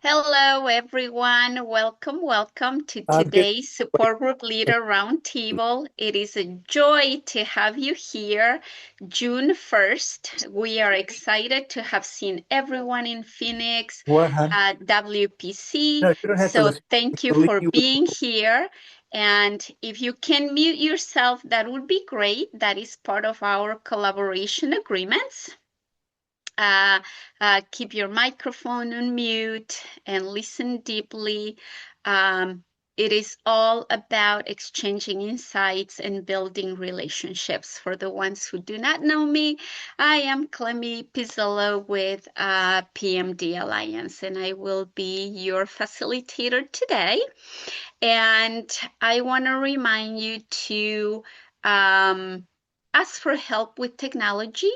Hello, everyone. Welcome to Good. today's Support Group Leader Roundtable. It is a joy to have you here. June 1st, we are excited to have seen everyone in Phoenix What, hon? at WPC. No, you don't have to So listen. thank you Believe for you. being here. And if you can mute yourself, that would be great. That is part of our collaboration agreements. Uh, Keep your microphone on mute and listen deeply. Um, it is all about exchanging insights and building relationships. For the ones who do not know me, I am Clemmy Pizzolo with PMD Alliance, and I will be your facilitator today. And I want to remind you to ask for help with technology.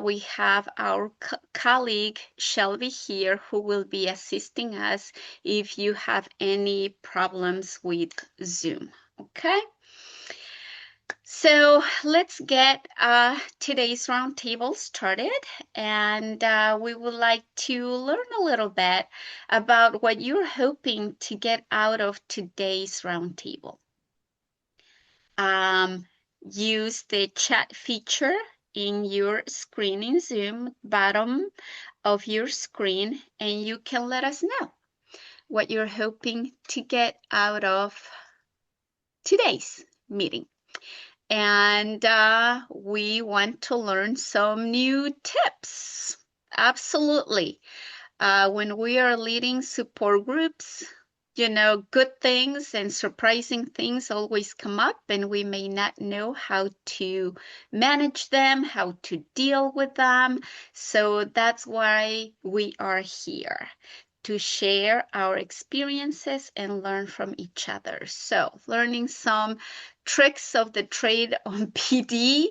We have our colleague Shelby here who will be assisting us if you have any problems with Zoom. Okay? So let's get today's roundtable started, and we would like to learn a little bit about what you're hoping to get out of today's roundtable. Use the chat feature in your screen in Zoom, bottom of your screen, and you can let us know what you're hoping to get out of today's meeting. And we want to learn some new tips. Absolutely. When we are leading support groups, good things and surprising things always come up, and we may not know how to manage them, how to deal with them. So that's why we are here to share our experiences and learn from each other. So, learning some tricks of the trade on PD.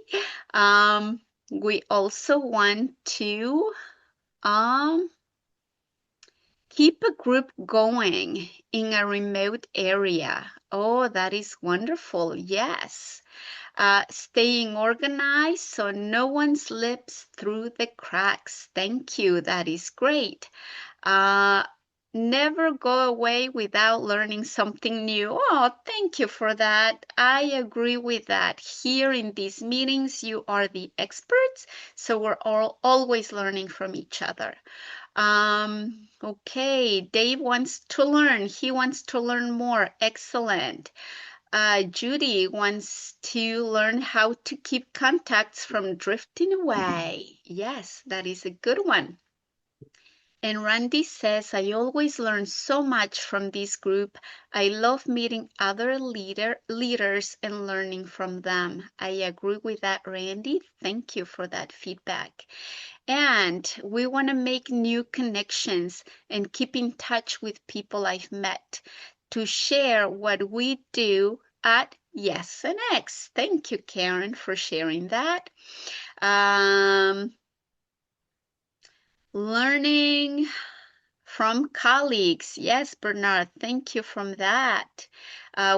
We also want to um, keep a group going in a remote area. Oh, that is wonderful. Yes. Staying organized so no one slips through the cracks. Thank you. That is great. Uh, Never go away without learning something new. Oh, thank you for that. I agree with that. Here in these meetings, you are the experts, so we're all always learning from each other. Okay, Dave wants to learn. He wants to learn more. Excellent. Judy wants to learn how to keep contacts from drifting away. Yes, that is a good one. And Randy says, I always learn so much from this group. I love meeting other leaders and learning from them. I agree with that, Randy. Thank you for that feedback. And we want to make new connections and keep in touch with people I've met to share what we do at Yes and X. Thank you, Karen, for sharing that. Learning from colleagues. Yes, Bernard, thank you from that.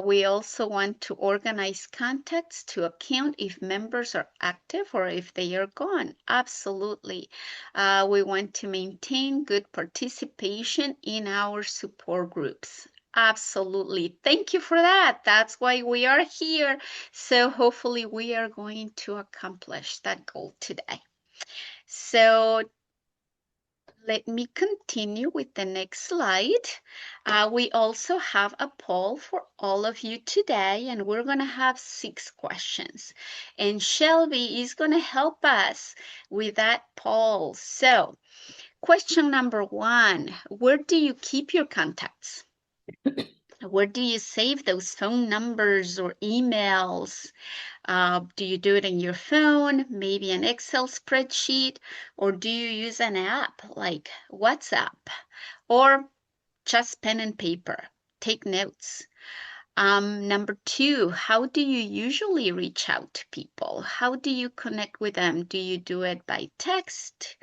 We also want to organize contacts to account if members are active or if they are gone. Absolutely. We want to maintain good participation in our support groups. Absolutely. Thank you for that. That's why we are here. So hopefully we are going to accomplish that goal today. So let me continue with the next slide. We also have a poll for all of you today, and we're going to have 6 questions. And Shelby is going to help us with that poll. So, question number 1, where do you keep your contacts? Where do you save those phone numbers or emails? Do you do it in your phone, maybe an Excel spreadsheet, or do you use an app like WhatsApp, or just pen and paper? Take notes. Number 2, how do you usually reach out to people? How do you connect with them? Do you do it by text,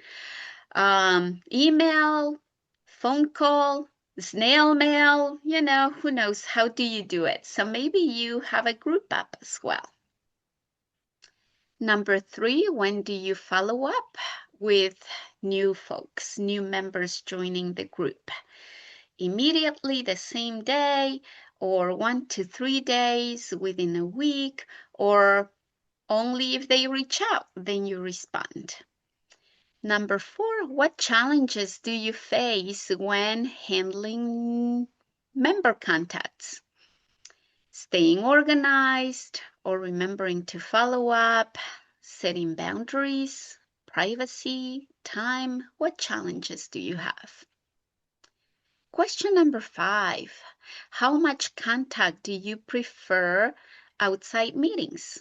email, phone call, snail mail? Who knows? How do you do it? So maybe you have a group app as well. Number 3, when do you follow up with new folks, new members joining the group? Immediately, the same day, or 1 to 3 days, within a week, or only if they reach out, then you respond. Number 4, what challenges do you face when handling member contacts? Staying organized or remembering to follow up, setting boundaries, privacy, time. What challenges do you have? Question number 5, how much contact do you prefer outside meetings?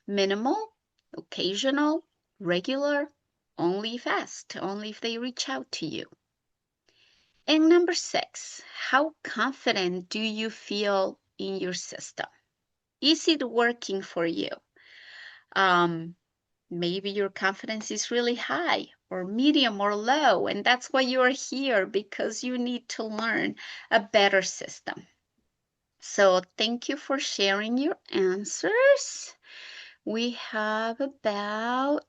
Minimal, occasional, regular, only if asked, only if they reach out to you. And number 6, how confident do you feel in your system? Is it working for you? Maybe your confidence is really high or medium or low, and that's why you're here, because you need to learn a better system. So thank you for sharing your answers. We have about,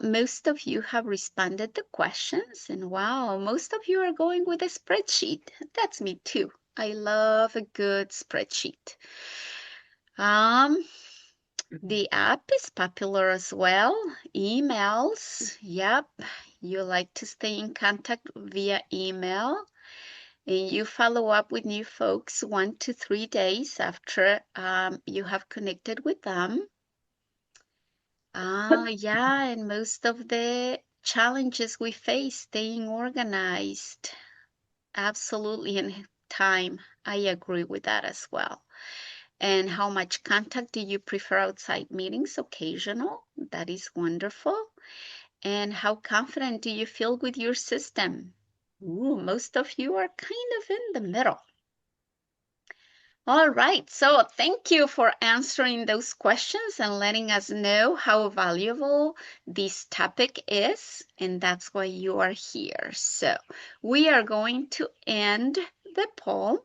most of you have responded to questions, and wow, most of you are going with a spreadsheet. That's me too. I love a good spreadsheet. The app is popular as well. Emails, yep. You like to stay in contact via email, and you follow up with new folks 1 to 3 days after you have connected with them. And most of the challenges we face, staying organized, absolutely, and time. I agree with that as well. And how much contact do you prefer outside meetings? Occasional. That is wonderful. And how confident do you feel with your system? Ooh, most of you are kind of in the middle. All right, so thank you for answering those questions and letting us know how valuable this topic is, and that's why you are here. So we are going to end the poll.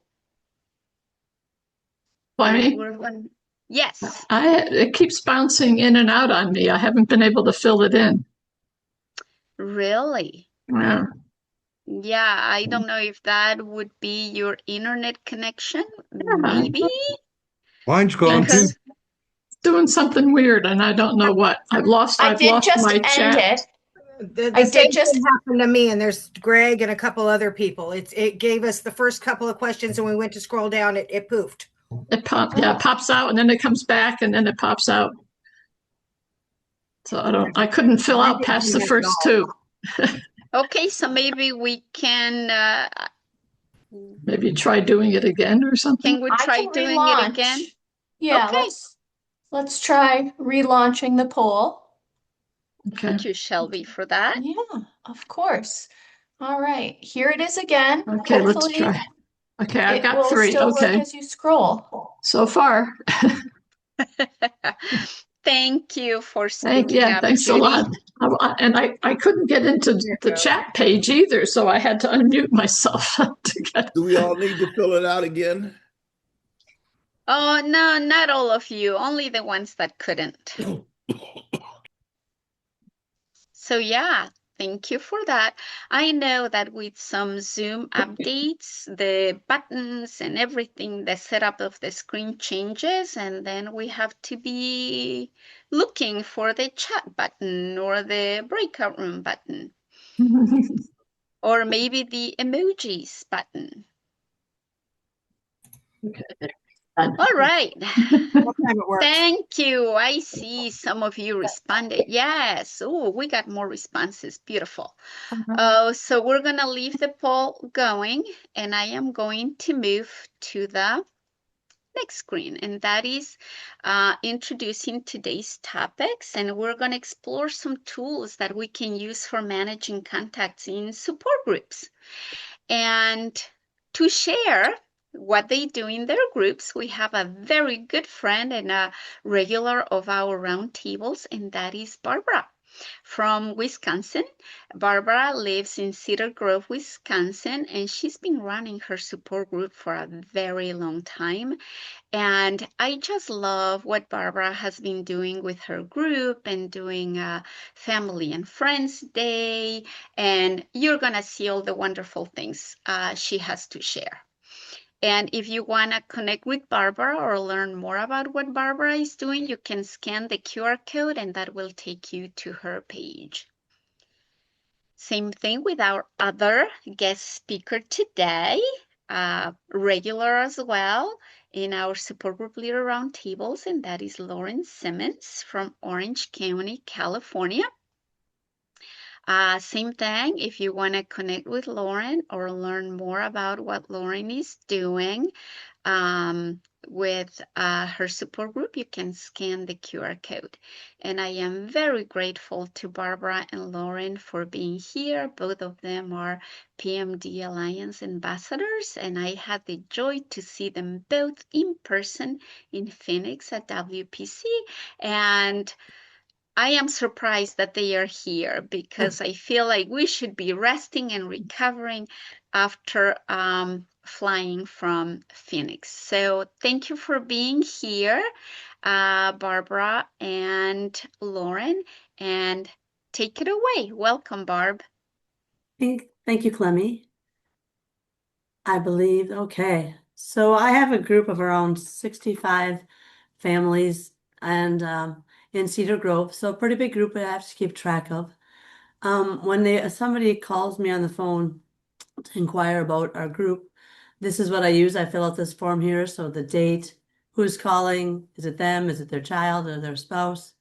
Yes. It keeps bouncing in and out on me. I haven't been able to fill it in. Really? Yeah. Yeah, I don't know if that would be your internet connection. Maybe. Mine's gone too. It's doing something weird, and I don't know what. I've lost my chat. The same thing happened to me, and there's Greg and a couple other people. It gave us the first couple of questions, and we went to scroll down. It poofed. It pops out, and then it comes back, and then it pops out. So I couldn't fill out past the first two. Okay, so maybe we can maybe try doing it again or something. Can we try doing it again? Yeah, okay. Let's try relaunching the poll. Okay. Thank you, Shelby, for that. Yeah, of course. All right, here it is again. Okay, let's try. Okay, I got 3. Okay. As you scroll. So far. Thank you for speaking up. Thanks Judy. a lot. And I couldn't get into the chat page either, so I had to unmute myself. Do we all need to fill it out again? Oh, no, not all of you, only the ones that couldn't. So yeah, thank you for that. I know that with some Zoom updates, the buttons and everything, the setup of the screen changes, and then we have to be looking for the chat button or the breakout room button. Or maybe the emojis button. Okay. All right. Thank you. I see some of you responded. Yes. Oh, we got more responses. Beautiful. So we're going to leave the poll going, and I am going to move to the next screen, and that is introducing today's topics. And we're going to explore some tools that we can use for managing contacts in support groups. And to share what they do in their groups, we have a very good friend and a regular of our roundtables, and that is Barbara. from Wisconsin. Barbara lives in Cedar Grove, Wisconsin, and she's been running her support group for a very long time. And I just love what Barbara has been doing with her group and doing a Family and Friends Day. And you're going to see all the wonderful things she has to share. And if you want to connect with Barbara or learn more about what Barbara is doing, you can scan the QR code and that will take you to her page. Same thing with our other guest speaker today, regular as well in our support group leader roundtables, and that is Lauren Simmons from Orange County, California. Same thing, if you want to connect with Lauren or learn more about what Lauren is doing with her support group, you can scan the QR code. And I am very grateful to Barbara and Lauren for being here. Both of them are PMD Alliance ambassadors, and I had the joy to see them both in person in Phoenix at WPC. And I am surprised that they are here because I feel like we should be resting and recovering after flying from Phoenix. So thank you for being here, Barbara and Lauren, and take it away. Welcome, Barb. Thank you, Clemmy. I believe, okay. So I have a group of around 65 families and in Cedar Grove, so a pretty big group that I have to keep track of. When somebody calls me on the phone to inquire about our group, this is what I use. I fill out this form here. So the date, who's calling, is it them, is it their child or their spouse,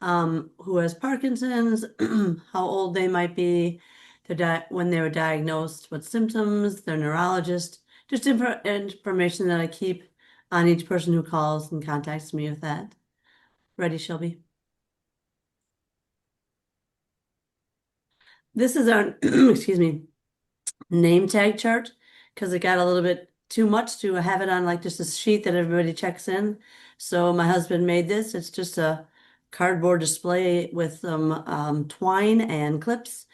who has Parkinson's, how old they might be, when they were diagnosed, what symptoms, their neurologist, just information that I keep on each person who calls and contacts me with that. Ready, Shelby? This is our, excuse me, name tag chart, because it got a little bit too much to have it on like just a sheet that everybody checks in. So my husband made this. It's just a cardboard display with some twine and clips.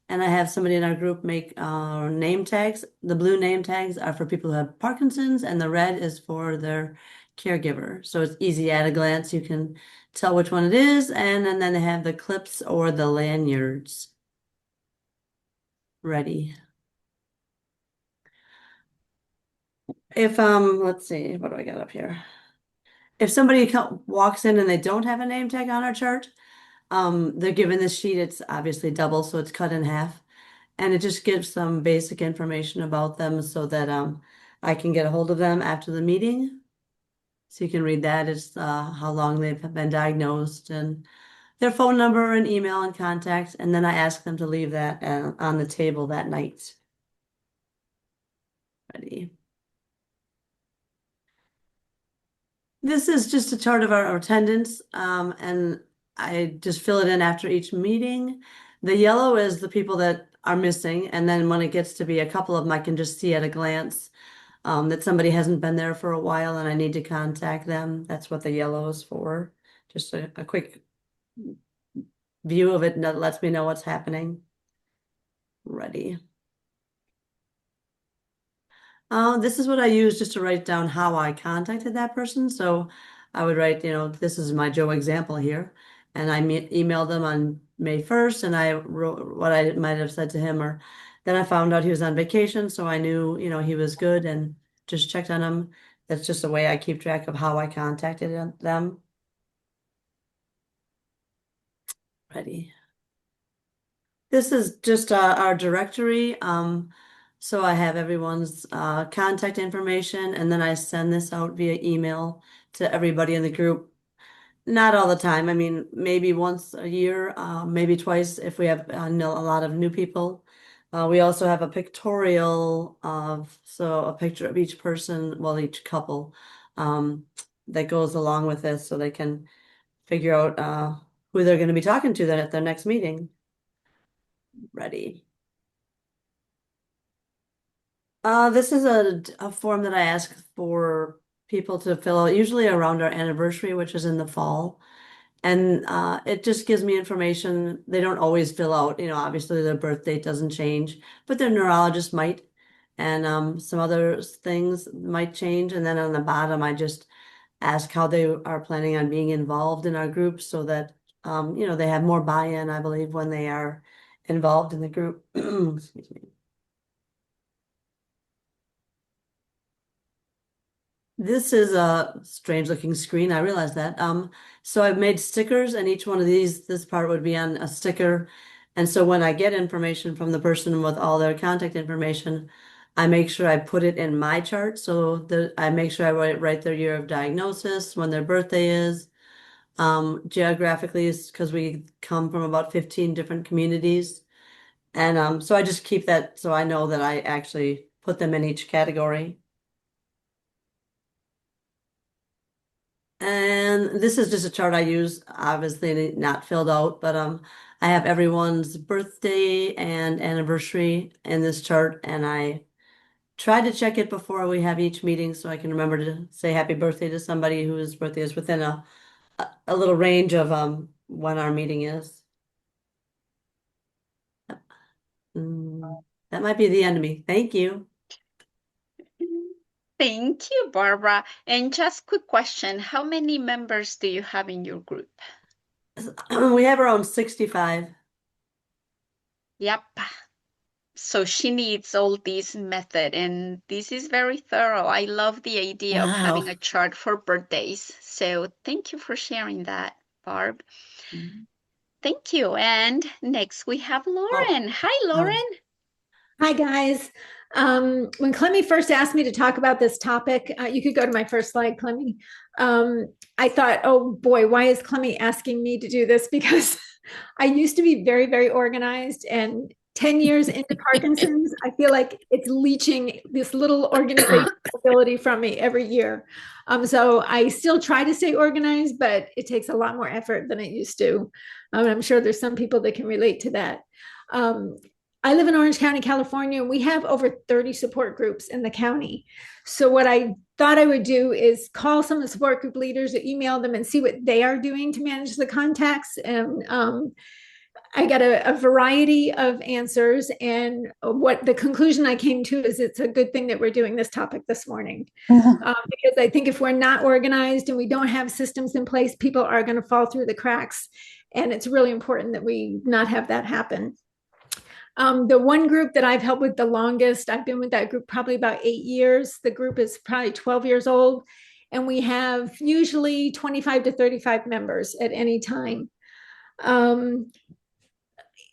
And I have somebody in our group make name tags. The blue name tags are for people who have Parkinson's, and the red is for their caregiver. So it's easy at a glance. You can tell which one it is. And then they have the clips or the lanyards. Ready. If, let's see, what do I got up here? If somebody walks in and they don't have a name tag on our chart, they're given this sheet. It's obviously double, so it's cut in half. And it just gives some basic information about them so that I can get a hold of them after the meeting. So you can read that. It's how long they've been diagnosed and their phone number and email and contact. And then I ask them to leave that on the table that night. Ready. This is just a chart of our attendance, and I just fill it in after each meeting. The yellow is the people that are missing, and then when it gets to be a couple of them, I can just see at a glance that somebody hasn't been there for a while and I need to contact them. That's what the yellow is for. Just a quick view of it that lets me know what's happening. Ready. This is what I use just to write down how I contacted that person. So I would write, this is my Joe example here. And I emailed them on May 1st, and I wrote what I might have said to him, or then I found out he was on vacation. So I knew, he was good and just checked on him. That's just a way I keep track of how I contacted them. Ready. This is just our directory. So I have everyone's contact information, and then I send this out via email to everybody in the group. Not all the time. I mean, maybe once a year, maybe twice if we have a lot of new people. We also have a pictorial so a picture of each person, well, each couple, that goes along with this so they can figure out who they're going to be talking to then at their next meeting. Ready. This is a form that I ask for people to fill out, usually around our anniversary, which is in the fall. And it just gives me information. They don't always fill out, obviously their birth date doesn't change, but their neurologist might, and some other things might change. And then on the bottom, I just ask how they are planning on being involved in our group so that, they have more buy-in, I believe, when they are involved in the group. Excuse me. This is a strange looking screen. I realize that. So I've made stickers, and each one of this part would be on a sticker. And so when I get information from the person with all their contact information, I make sure I put it in my chart. So that I make sure I write their year of diagnosis, when their birthday is. Geographically, is because we come from about 15 different communities. And so I just keep that so I know that I actually put them in each category. And this is just a chart I use, obviously not filled out, but I have everyone's birthday and anniversary in this chart, and I try to check it before we have each meeting so I can remember to say happy birthday to somebody whose birthday is within a little range of when our meeting is. That might be the end of me. Thank you. Thank you, Barbara. And just quick question, how many members do you have in your group? We have around 65. Yep. So she needs all this method, and this is very thorough. I love the idea of having a chart for birthdays. So thank you for sharing that, Barb. Thank you. And next we have Lauren. Hi, Lauren. Hi, guys. When Clemmy first asked me to talk about this topic, you could go to my first slide, Clemmy. I thought, oh boy, why is Clemmy asking me to do this? Because I used to be very, very organized, and 10 years into Parkinson's, I feel like it's leaching this little organizational ability from me every year. So I still try to stay organized, but it takes a lot more effort than it used to. I'm sure there's some people that can relate to that. I live in Orange County, California, and we have over 30 support groups in the county. So what I thought I would do is call some of the support group leaders or email them and see what they are doing to manage the contacts. And I got a variety of answers, and what the conclusion I came to is it's a good thing that we're doing this topic this morning. Because I think if we're not organized and we don't have systems in place, people are going to fall through the cracks. And it's really important that we not have that happen. The one group that I've helped with the longest, I've been with that group probably about 8 years. The group is probably 12 years old, and we have usually 25 to 35 members at any time.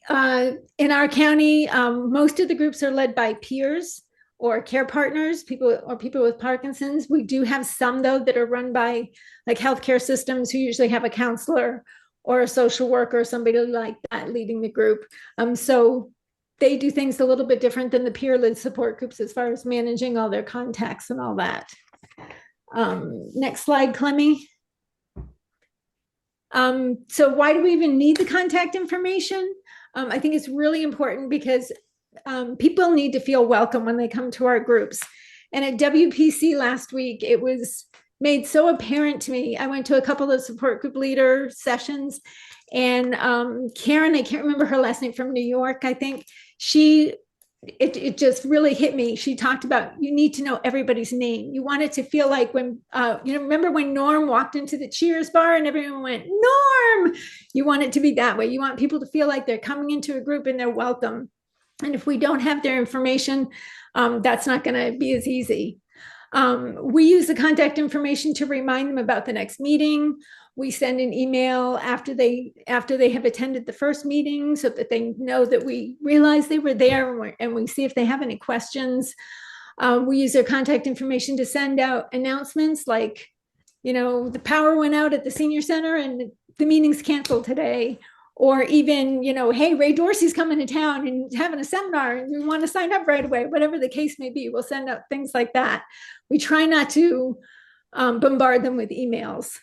In our county, most of the groups are led by peers or care partners, people with Parkinson's. We do have some, though, that are run by like healthcare systems, who usually have a counselor or a social worker or somebody like that leading the group. So they do things a little bit different than the peer-led support groups as far as managing all their contacts and all that. Next slide, Clemmy. So why do we even need the contact information? I think it's really important because people need to feel welcome when they come to our groups. And at WPC last week, it was made so apparent to me. I went to a couple of support group leader sessions, and Karen, I can't remember her last name, from New York, I think, it just really hit me. She talked about, you need to know everybody's name. You want it to feel like when, remember when Norm walked into the Cheers bar and everyone went, Norm? You want it to be that way. You want people to feel like they're coming into a group and they're welcome. And if we don't have their information, that's not going to be as easy. We use the contact information to remind them about the next meeting. We send an email after they have attended the first meeting so that they know that we realize they were there, and we see if they have any questions. We use their contact information to send out announcements like, the power went out at the senior center and the meeting's canceled today. Or even, hey, Ray Dorsey's coming to town and having a seminar and we want to sign up right away. Whatever the case may be, we'll send out things like that. We try not to bombard them with emails.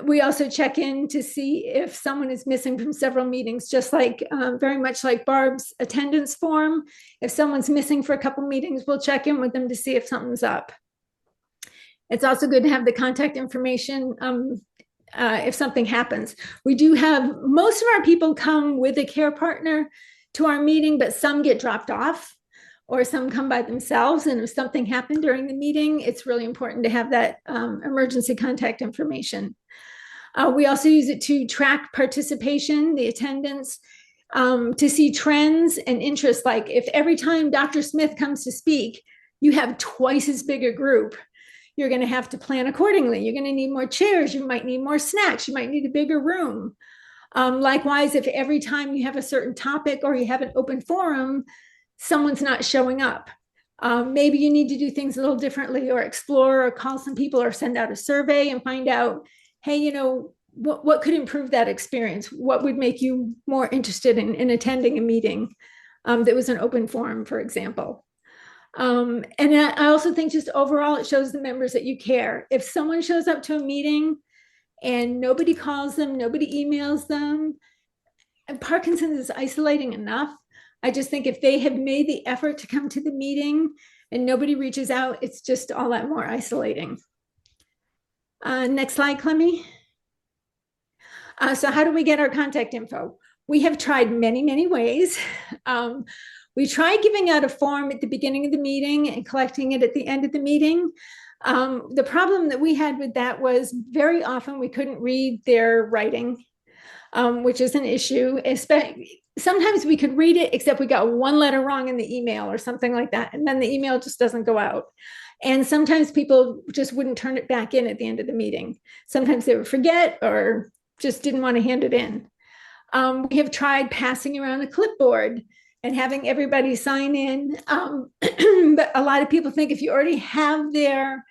We also check in to see if someone is missing from several meetings, just like very much like Barb's attendance form. If someone's missing for a couple meetings, we'll check in with them to see if something's up. It's also good to have the contact information if something happens. We do have most of our people come with a care partner to our meeting, but some get dropped off or some come by themselves. And if something happened during the meeting, it's really important to have that emergency contact information. We also use it to track participation, the attendance, to see trends and interests. Like if every time Dr. Smith comes to speak, you have twice as big a group, you're going to have to plan accordingly. You're going to need more chairs. You might need more snacks. You might need a bigger room. Likewise, if every time you have a certain topic or you have an open forum, someone's not showing up, maybe you need to do things a little differently, or explore, or call some people, or send out a survey and find out, hey, you know, what could improve that experience? What would make you more interested in attending a meeting that was an open forum, for example? And I also think just overall, it shows the members that you care. If someone shows up to a meeting and nobody calls them, nobody emails them, and Parkinson's is isolating enough. I just think if they have made the effort to come to the meeting and nobody reaches out, it's just all that more isolating. Next slide, Clemmy. So how do we get our contact info? We have tried many, many ways. We tried giving out a form at the beginning of the meeting and collecting it at the end of the meeting. The problem that we had with that was very often we couldn't read their writing, which is an issue. Sometimes we could read it, except we got one letter wrong in the email or something like that. And then the email just doesn't go out. And sometimes people just wouldn't turn it back in at the end of the meeting. Sometimes they would forget or just didn't want to hand it in. We have tried passing around a clipboard and having everybody sign in. But a lot of people think if you already have their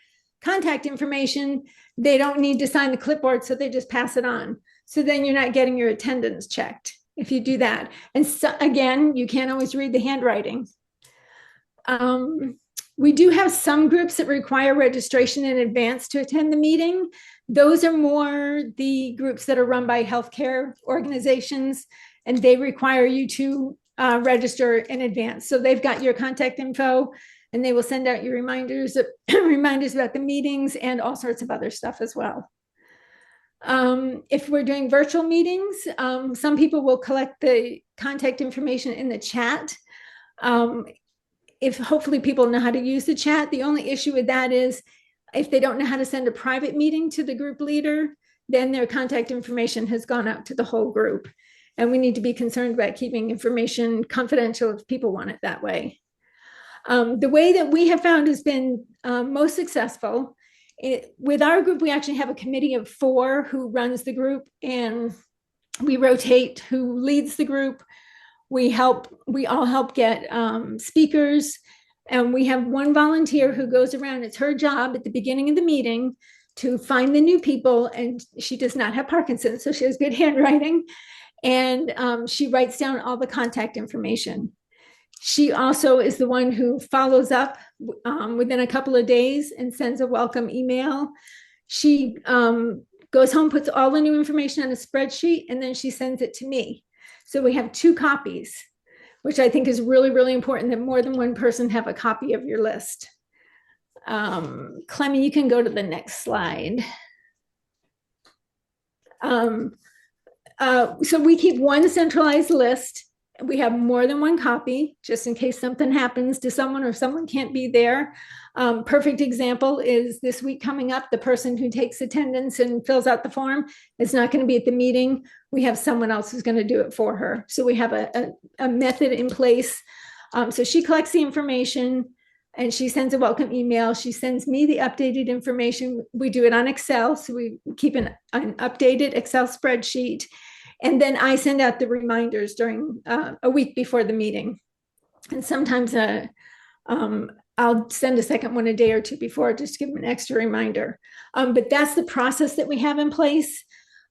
contact information, they don't need to sign the clipboard, so they just pass it on. So then you're not getting your attendance checked if you do that. And so, again, you can't always read the handwriting. We do have some groups that require registration in advance to attend the meeting. Those are more the groups that are run by healthcare organizations, and they require you to register in advance. So they've got your contact info, and they will send out your reminders about the meetings and all sorts of other stuff as well. If we're doing virtual meetings, some people will collect the contact information in the chat. If hopefully people know how to use the chat. The only issue with that is if they don't know how to send a private meeting to the group leader, then their contact information has gone out to the whole group. And we need to be concerned about keeping information confidential if people want it that way. The way that we have found has been most successful. With our group, we actually have a committee of 4 who runs the group, and we rotate who leads the group. We all help get speakers, and we have one volunteer who goes around. It's her job at the beginning of the meeting to find the new people, and she does not have Parkinson's, so she has good handwriting, and she writes down all the contact information. She also is the one who follows up within a couple of days and sends a welcome email. She goes home, puts all the new information on a spreadsheet, and then she sends it to me. So we have 2 copies, which I think is really, really important that more than one person have a copy of your list. Clemmy, you can go to the next slide. So we keep one centralized list. We have more than one copy, just in case something happens to someone or someone can't be there. Perfect example is this week coming up, the person who takes attendance and fills out the form is not going to be at the meeting. We have someone else who's going to do it for her. So we have a method in place. So she collects the information and she sends a welcome email. She sends me the updated information. We do it on Excel. So we keep an updated Excel spreadsheet. And then I send out the reminders during a week before the meeting. And sometimes I'll send a second one a day or 2 before just to give them an extra reminder. But that's the process that we have in place.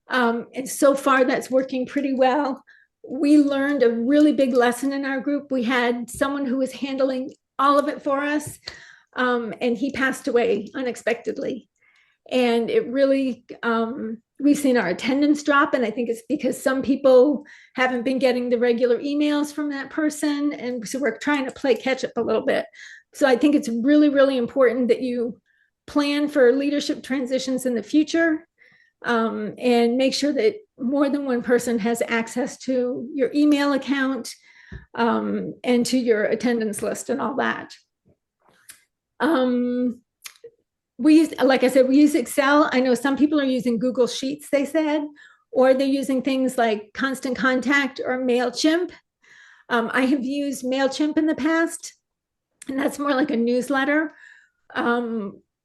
And so far that's working pretty well. We learned a really big lesson in our group. We had someone who was handling all of it for us, and he passed away unexpectedly. And it really, we've seen our attendance drop, and I think it's because some people haven't been getting the regular emails from that person, and so we're trying to play catch up a little bit. So I think it's really, really important that you plan for leadership transitions in the future. and make sure that more than one person has access to your email account and to your attendance list and all that. We use, like I said, we use Excel. I know some people are using Google Sheets, they said, or they're using things like Constant Contact or MailChimp. I have used MailChimp in the past, and that's more like a newsletter,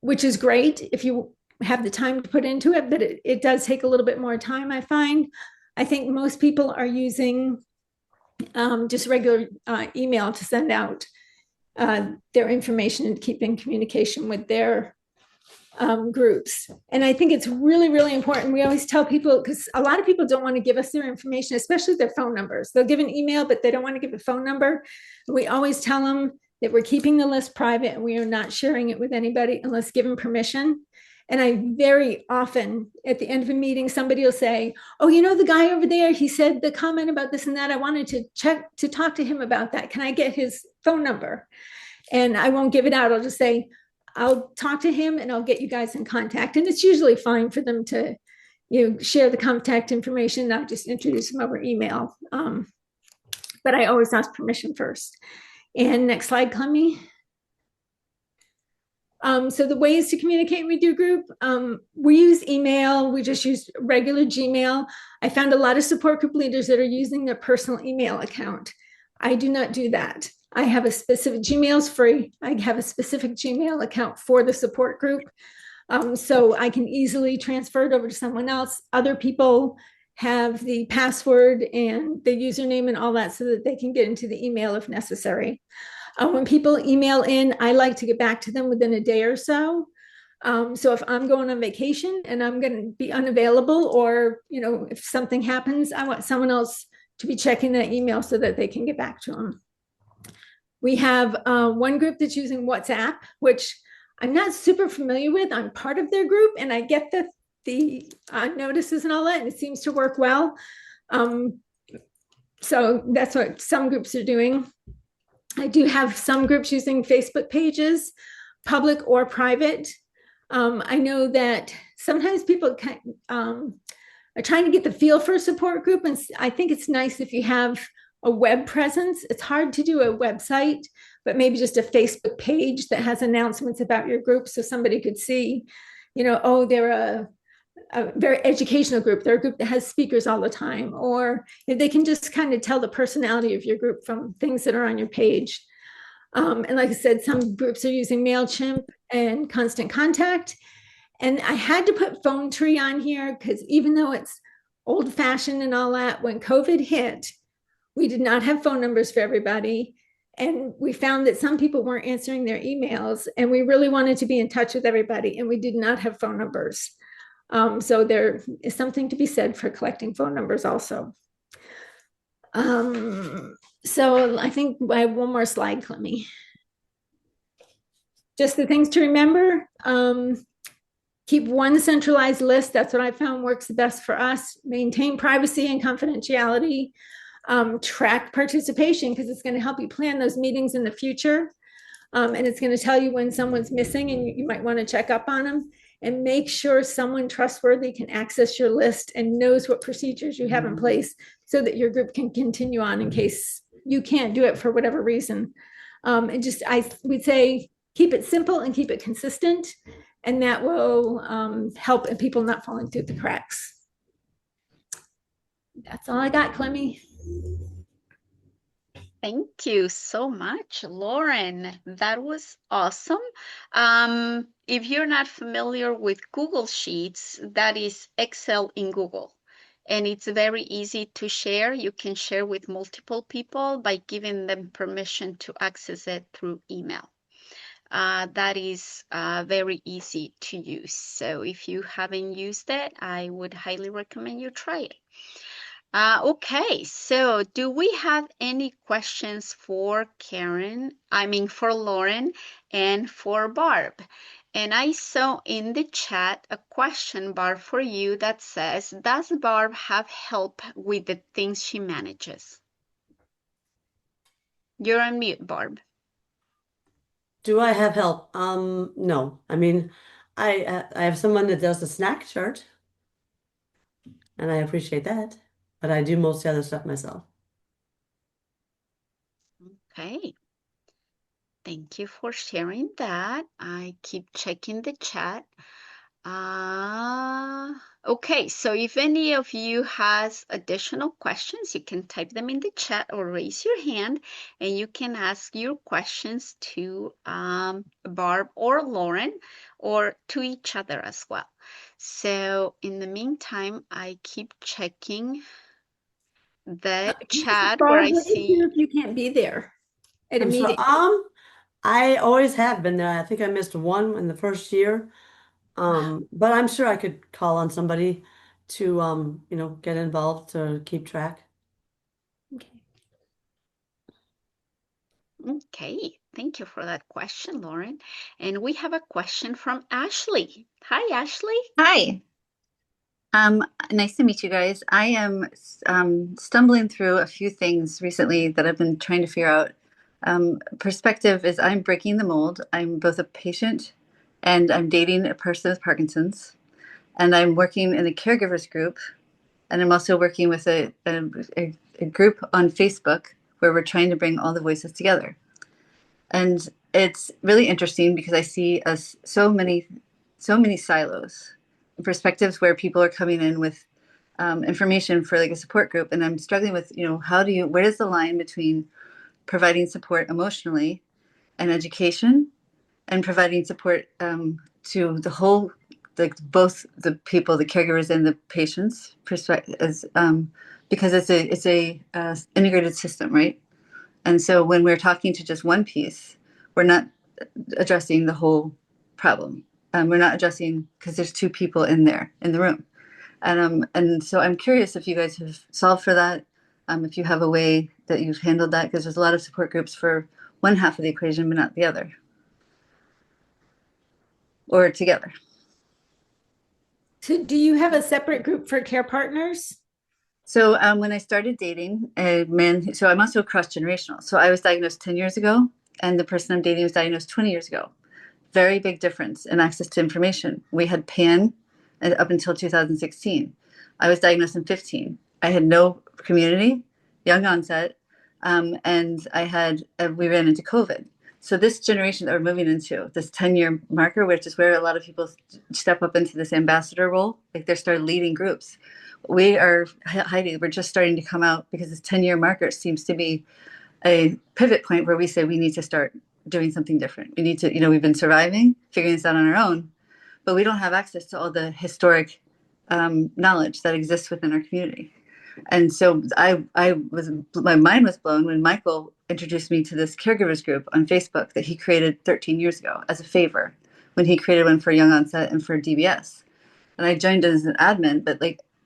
which is great if you have the time to put into it, but it does take a little bit more time, I find. I think most people are using just regular email to send out their information and keep in communication with their groups. And I think it's really, really important. We always tell people, because a lot of people don't want to give us their information, especially their phone numbers. They'll give an email, but they don't want to give a phone number. We always tell them that we're keeping the list private and we are not sharing it with anybody unless given permission. And I very often, at the end of a meeting, somebody will say, oh, you know, the guy over there, he said the comment about this and that. I wanted to talk to him about that. Can I get his phone number? And I won't give it out. I'll just say, I'll talk to him and I'll get you guys in contact. And it's usually fine for them to, share the contact information, not just introduce them over email. But I always ask permission first. And next slide, Clemmy. So the ways to communicate with your group, we use email. We just use regular Gmail. I found a lot of support group leaders that are using their personal email account. I do not do that. I have a specific, Gmail's free. I have a specific Gmail account for the support group. So I can easily transfer it over to someone else. Other people have the password and the username and all that so that they can get into the email if necessary. When people email in, I like to get back to them within a day or so. So if I'm going on vacation and I'm going to be unavailable, or, if something happens, I want someone else to be checking that email so that they can get back to them. We have one group that's using WhatsApp, which I'm not super familiar with. I'm part of their group and I get the notices and all that, and it seems to work well. So that's what some groups are doing. I do have some groups using Facebook pages, public or private. I know that sometimes people are trying to get the feel for a support group, and I think it's nice if you have a web presence. It's hard to do a website, but maybe just a Facebook page that has announcements about your group so somebody could see, oh, they're a very educational group. They're a group that has speakers all the time, or if they can just kind of tell the personality of your group from things that are on your page. And like I said, some groups are using MailChimp and Constant Contact. And I had to put Phone Tree on here because even though it's old fashioned and all that, when COVID hit, we did not have phone numbers for everybody. And we found that some people weren't answering their emails, and we really wanted to be in touch with everybody, and we did not have phone numbers. So there is something to be said for collecting phone numbers also. So I think I have one more slide, Clemmy. Just the things to remember. Keep one centralized list. That's what I found works the best for us. Maintain privacy and confidentiality. Track participation, because it's going to help you plan those meetings in the future. And it's going to tell you when someone's missing and you might want to check up on them. And make sure someone trustworthy can access your list and knows what procedures you have in place so that your group can continue on in case you can't do it for whatever reason. And just, I would say, keep it simple and keep it consistent, and that will help in people not falling through the cracks. That's all I got, Clemmy. Thank you so much, Lauren. That was awesome. If you're not familiar with Google Sheets, that is Excel in Google. And it's very easy to share. You can share with multiple people by giving them permission to access it through email. That is very easy to use. So if you haven't used it, I would highly recommend you try it. Okay, so do we have any questions for for Lauren and for Barb? And I saw in the chat a question, Barb, for you that says, does Barb have help with the things she manages? You're on mute, Barb. Do I have help? No. I mean, I have someone that does the snack chart. and I appreciate that. But I do most of the other stuff myself. Okay. Thank you for sharing that. I keep checking the chat. Okay, so if any of you has additional questions, you can type them in the chat or raise your hand, and you can ask your questions to Barb or Lauren, or to each other as well. So in the meantime, I keep checking the chat where Barb, I what do you do see. if you can't be there at a I'm meeting? so, I always have been there. I think I missed one in the first year. But I'm sure I could call on somebody to, get involved to keep track. Okay. Okay, thank you for that question, Lauren. And we have a question from Ashley. Hi, Ashley. Hi. Nice to meet you guys. I am stumbling through a few things recently that I've been trying to figure out. Perspective is I'm breaking the mold. I'm both a patient and I'm dating a person with Parkinson's, and I'm working in a caregivers group, and I'm also working with a group on Facebook where we're trying to bring all the voices together. And it's really interesting because I see so many silos, perspectives where people are coming in with information for like a support group, and I'm struggling with, where is the line between providing support emotionally and education, and providing support to the whole, like both the people, the caregivers and the patients, perspective, because it's a integrated system, right? And so when we're talking to just one piece, we're not addressing the whole problem. We're not addressing because there's two people in there in the room. And so I'm curious if you guys have solved for that, if you have a way that you've handled that, because there's a lot of support groups for one half of the equation, but not the other, or together. So do you have a separate group for care partners? So when I started dating a man, so I'm also cross-generational. So I was diagnosed 10 years ago, and the person I'm dating was diagnosed 20 years ago. Very big difference in access to information. We had PAN up until 2016. I was diagnosed in 15. I had no community, young onset, and we ran into COVID. So this generation that we're moving into, this 10-year marker, which is where a lot of people step up into this ambassador role, like they start leading groups. We are hiding. We're just starting to come out because this 10-year marker seems to be a pivot point where we say we need to start doing something different. We need to, we've been surviving, figuring this out on our own, but we don't have access to all the historic knowledge that exists within our community. And so my mind was blown when Michael introduced me to this caregivers group on Facebook that he created 13 years ago as a favor, when he created one for young onset and for DBS. And I joined as an admin, but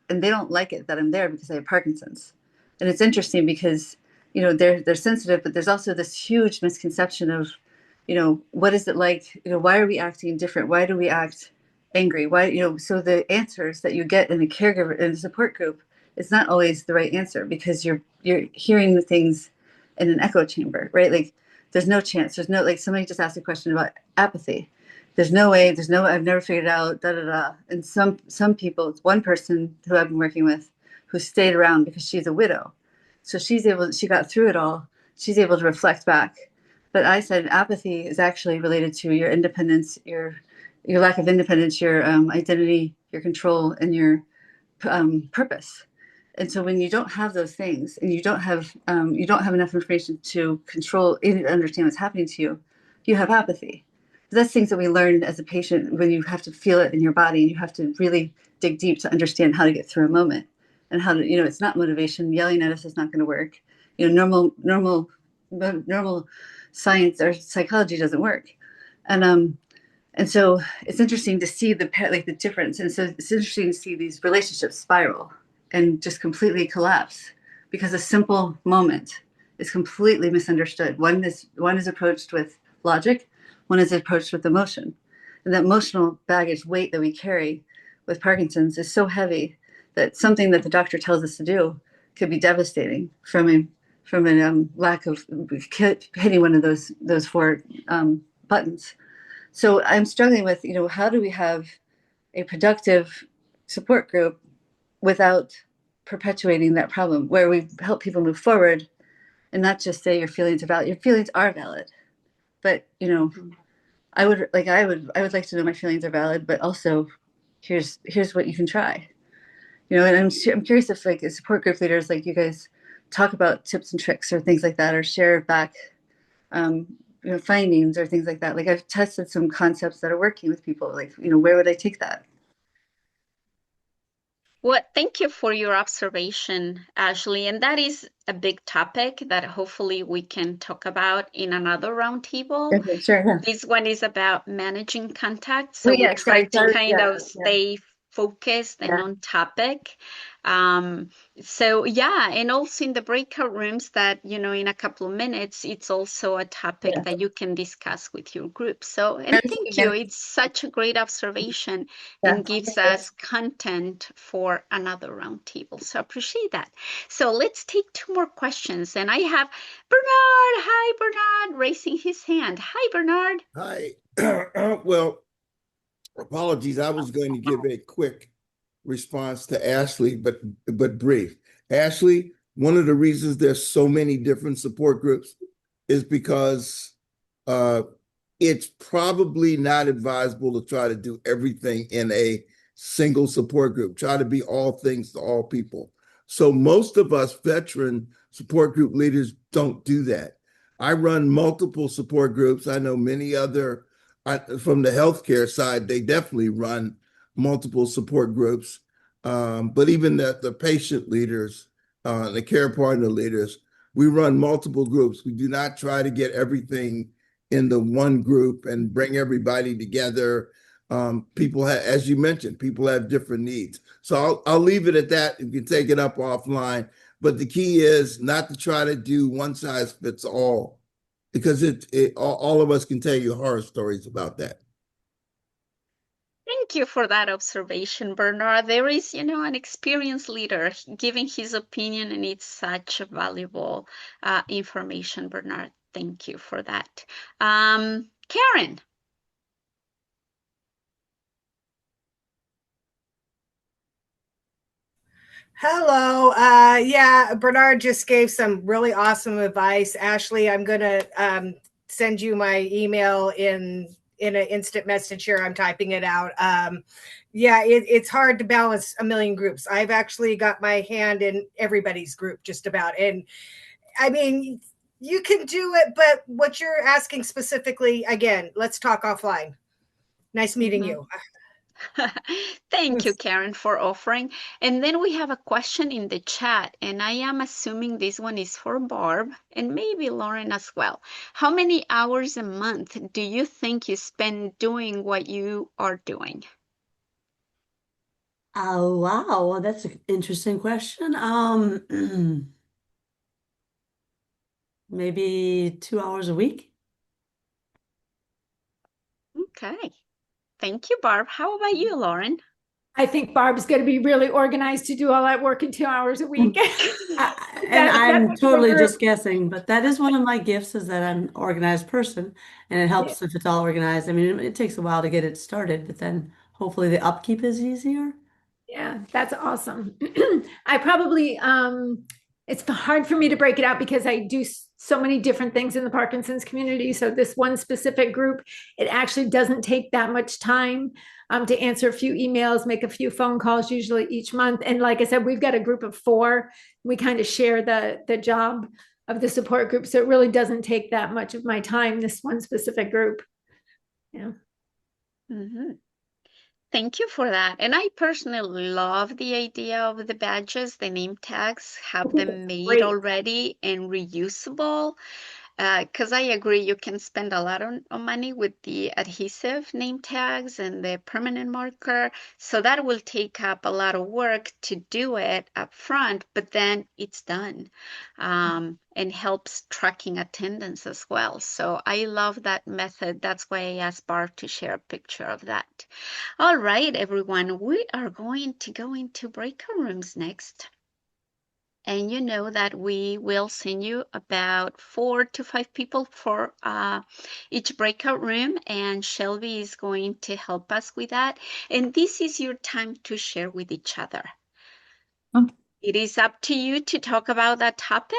and they don't like it that I'm there because I have Parkinson's. And it's interesting because, they're sensitive, but there's also this huge misconception of, what is it like, why are we acting different? Why do we act angry? Why, so the answers that you get in a caregiver, in a support group, it's not always the right answer because you're hearing the things in an echo chamber, right? Like there's no chance. There's no, like somebody just asked a question about apathy. There's no way, I've never figured it out, da, da, da. And some people, it's one person who I've been working with who stayed around because she's a widow. So she got through it all. She's able to reflect back. But I said apathy is actually related to your independence, your lack of independence, your identity, your control, and your purpose. And so when you don't have those things, and you don't have enough information to control, even understand what's happening to you, you have apathy. That's things that we learn as a patient when you have to feel it in your body, and you have to really dig deep to understand how to get through a moment, and how to, it's not motivation. Yelling at us is not going to work. Normal science or psychology doesn't work. And so it's interesting to see the difference. And so it's interesting to see these relationships spiral and just completely collapse because a simple moment is completely misunderstood. One is approached with logic, one is approached with emotion. And that emotional baggage weight that we carry with Parkinson's is so heavy that something that the doctor tells us to do could be devastating from a lack of hitting one of those four buttons. So I'm struggling with, how do we have a productive support group without perpetuating that problem, where we help people move forward and not just say your feelings are valid. Your feelings are valid, but I would like to know my feelings are valid, but also here's what you can try. And I'm curious if like support group leaders like you guys talk about tips and tricks or things like that, or share back findings or things like that. Like I've tested some concepts that are working with people. Like where would I take that? Well, thank you for your observation, Ashley. And that is a big topic that hopefully we can talk about in another roundtable. Okay, sure. Yeah. This one is about managing contacts. So yeah, we try to sorry, kind of stay focused and on topic. So yeah, and also in the breakout rooms that, in a couple of minutes, it's also a topic that you can discuss with your group. So, and thank you. It's such a great observation and gives us content for another roundtable. So I appreciate that. So let's take 2 more questions. And I have Bernard. Hi, Bernard, raising his hand. Hi, Bernard. Hi. Well, apologies. I was going to give a quick response to Ashley, but brief. Ashley, one of the reasons there's so many different support groups is because it's probably not advisable to try to do everything in a single support group. Try to be all things to all people. So most of us veteran support group leaders don't do that. I run multiple support groups. I know many other from the healthcare side, they definitely run multiple support groups. But even the patient leaders, the care partner leaders, we run multiple groups. We do not try to get everything in the one group and bring everybody together. People have, as you mentioned, people have different needs. So I'll leave it at that. You can take it up offline. But the key is not to try to do one size fits all, because all of us can tell you horror stories about that. Thank you for that observation, Bernard. There is, an experienced leader giving his opinion, and it's such valuable information, Bernard. Thank you for that. Karen. Hello. Yeah, Bernard just gave some really awesome advice. Ashley, I'm going to send you my email in an instant message here. I'm typing it out. Yeah, it's hard to balance a million groups. I've actually got my hand in everybody's group just about. And I mean, you can do it, but what you're asking specifically, again, let's talk offline. Nice meeting you. Thank you, Karen, for offering. And then we have a question in the chat, and I am assuming this one is for Barb and maybe Lauren as well. How many hours a month do you think you spend doing what you are doing? Oh, wow. That's an interesting question. Maybe 2 hours a week. Okay. Thank you, Barb. How about you, Lauren? I think Barb's going to be really organized to do all that work in 2 hours a week. And I'm totally just guessing, but that is one of my gifts, is that I'm an organized person, and it helps if it's all organized. I mean, it takes a while to get it started, but then hopefully the upkeep is easier. Yeah, that's awesome. I probably, it's hard for me to break it out because I do so many different things in the Parkinson's community. So this one specific group, it actually doesn't take that much time to answer a few emails, make a few phone calls usually each month. And like I said, we've got a group of 4. We kind of share the job of the support group. So it really doesn't take that much of my time, this one specific group. Yeah. Mm-hmm. Thank you for that. And I personally love the idea of the badges, the name tags, have them made already and reusable. Because I agree, you can spend a lot of money with the adhesive name tags and the permanent marker. So that will take up a lot of work to do it up front, but then it's done, and helps tracking attendance as well. So I love that method. That's why I asked Barb to share a picture of that. All right, everyone, we are going to go into breakout rooms next. And you know that we will send you about 4 to 5 people for each breakout room, and Shelby is going to help us with that. And this is your time to share with each other. It is up to you to talk about that topic.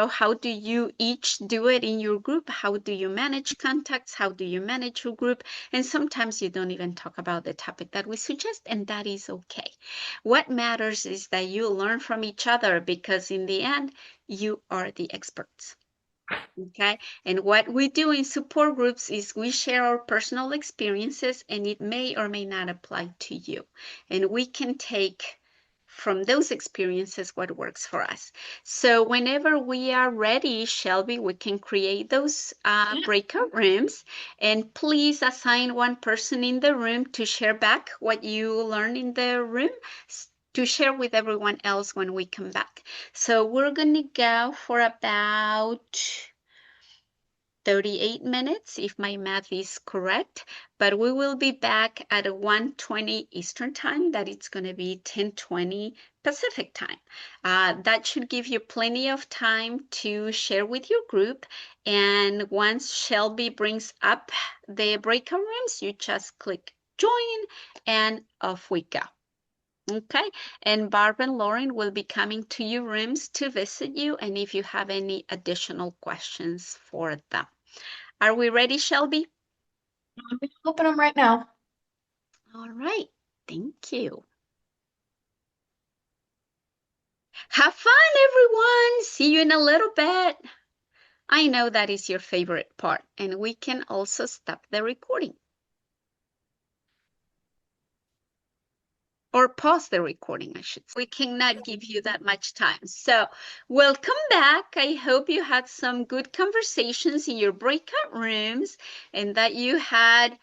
How do you each do it in your group? How do you manage contacts? How do you manage your group? And sometimes you don't even talk about the topic that we suggest, and that is okay. What matters is that you learn from each other, because in the end, you are the experts. Okay. And what we do in support groups is we share our personal experiences, and it may or may not apply to you. And we can take from those experiences what works for us. So whenever we are ready, Shelby, we can create those breakout rooms, and please assign one person in the room to share back what you learn in the room to share with everyone else when we come back. So we're going to go for about 38 minutes, if my math is correct, but we will be back at 1:20 Eastern time. That it's going to be 10:20 Pacific time. That should give you plenty of time to share with your group. And once Shelby brings up the breakout rooms, you just click join and off we go. Okay, and Barb and Lauren will be coming to your rooms to visit you, and if you have any additional questions for them. Are we ready, Shelby? I'm gonna open them right now. All right, thank you. Have fun, everyone. See you in a little bit. I know that is your favorite part, and we can also stop the recording. Or pause the recording, I should say. We cannot give you that much time. So welcome back. I hope you had some good conversations in your breakout rooms, and that you had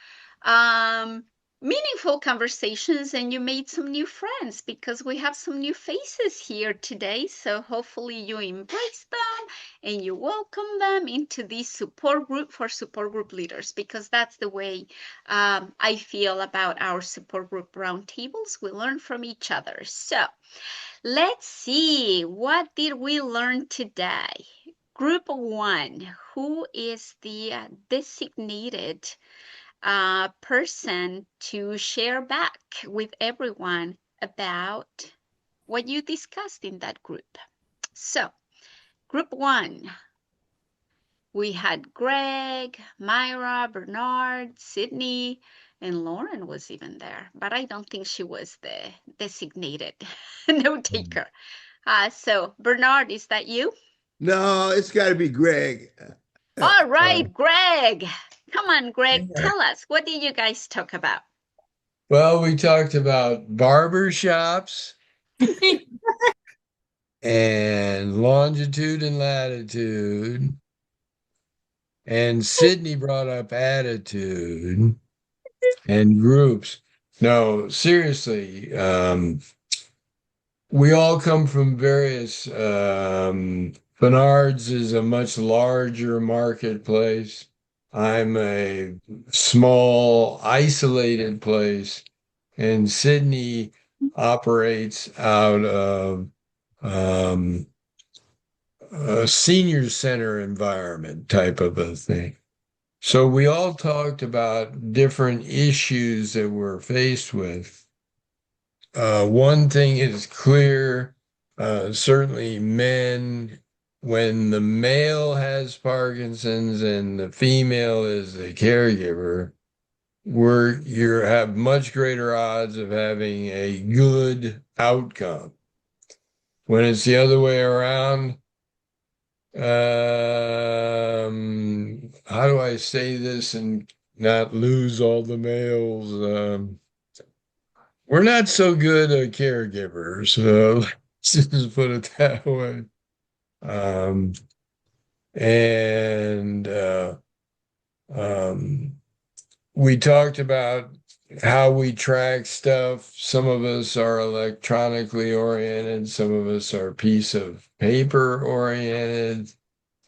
meaningful conversations, and you made some new friends, because we have some new faces here today. So hopefully you embrace them and you welcome them into this support group for support group leaders, because that's the way I feel about our support group roundtables. We learn from each other. So let's see, what did we learn today? Group 1, who is the designated person to share back with everyone about what you discussed in that group? So group 1, we had Greg, Myra, Bernard, Sydney, and Lauren was even there, but I don't think she was the designated note taker. So Bernard, is that you? No, it's got to be Greg. All right, Greg. Come on, Greg, tell us, what did you guys talk about? Well, we talked about barber shops and longitude and latitude. And Sydney brought up attitude and groups. No, seriously, we all come from various, Bernard's is a much larger marketplace. I'm a small, isolated place, and Sydney operates out of a senior center environment type of a thing. So we all talked about different issues that we're faced with. One thing is clear, certainly men, when the male has Parkinson's and the female is the caregiver, you have much greater odds of having a good outcome. When it's the other way around, how do I say this and not lose all the males? We're not so good at caregivers, so let's just put it that way. We talked about how we track stuff. Some of us are electronically oriented, some of us are piece of paper oriented.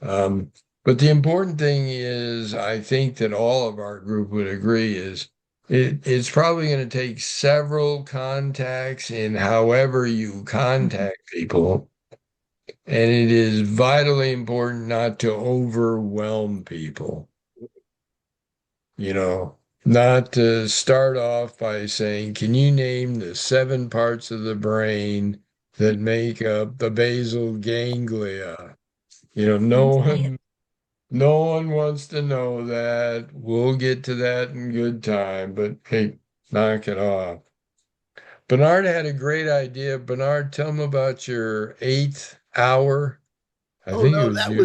But the important thing is, I think that all of our group would agree, is it's probably going to take several contacts in however you contact people. And it is vitally important not to overwhelm people. Not to start off by saying, can you name the 7 parts of the brain that make up the basal ganglia. No one wants to know that. We'll get to that in good time, but hey, knock it off. Bernard had a great idea. Bernard, tell him about your 8th hour. I Oh think it no, was that you,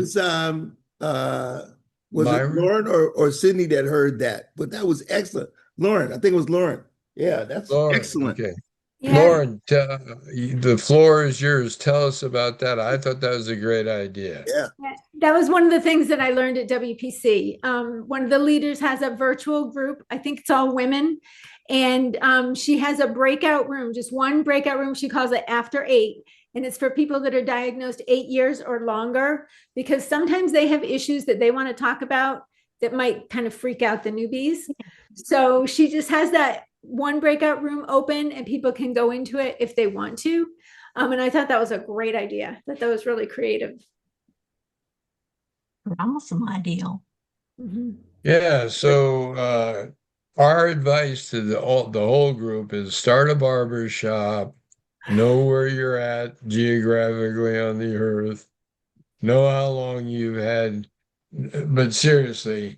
was it Myron. Lauren or Sydney that heard that? But that was excellent. Lauren, I think it was Lauren. Yeah, that's Lauren, excellent. okay. Yeah, Lauren, the floor is yours. Tell us about that. I thought that was a great idea. Yeah. that was one of the things that I learned at WPC. One of the leaders has a virtual group. I think it's all women. And she has a breakout room, just one breakout room. She calls it After 8. And it's for people that are diagnosed 8 years or longer, because sometimes they have issues that they want to talk about that might kind of freak out the newbies. So she just has that one breakout room open and people can go into it if they want to. And I thought that was a great idea, that was really creative. Awesome idea. Mhm. Yeah, so our advice to the whole group is start a barber shop, know where you're at geographically on the earth, know how long you've had, but seriously,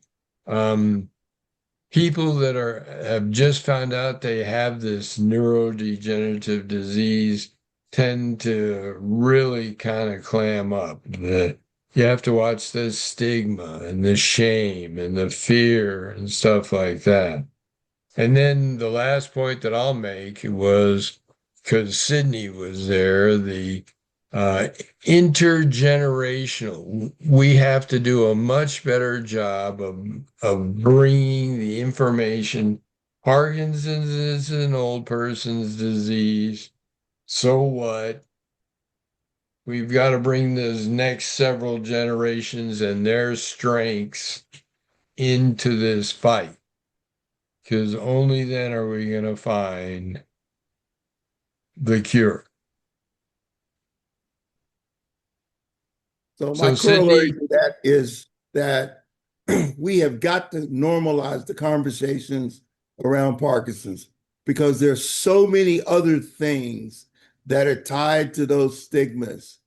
people that have just found out they have this neurodegenerative disease tend to really kind of clam up. You have to watch the stigma and the shame and the fear and stuff like that. And then the last point that I'll make was, because Sydney was there, the uh, intergenerational. We have to do a much better job of bringing the information. Parkinson's is an old person's disease. So what? We've got to bring those next several generations and their strengths into this fight, because only then are we going to find the cure. So my So, corollary Sydney, to that is that we have got to normalize the conversations around Parkinson's, because there's so many other things that are tied to those stigmas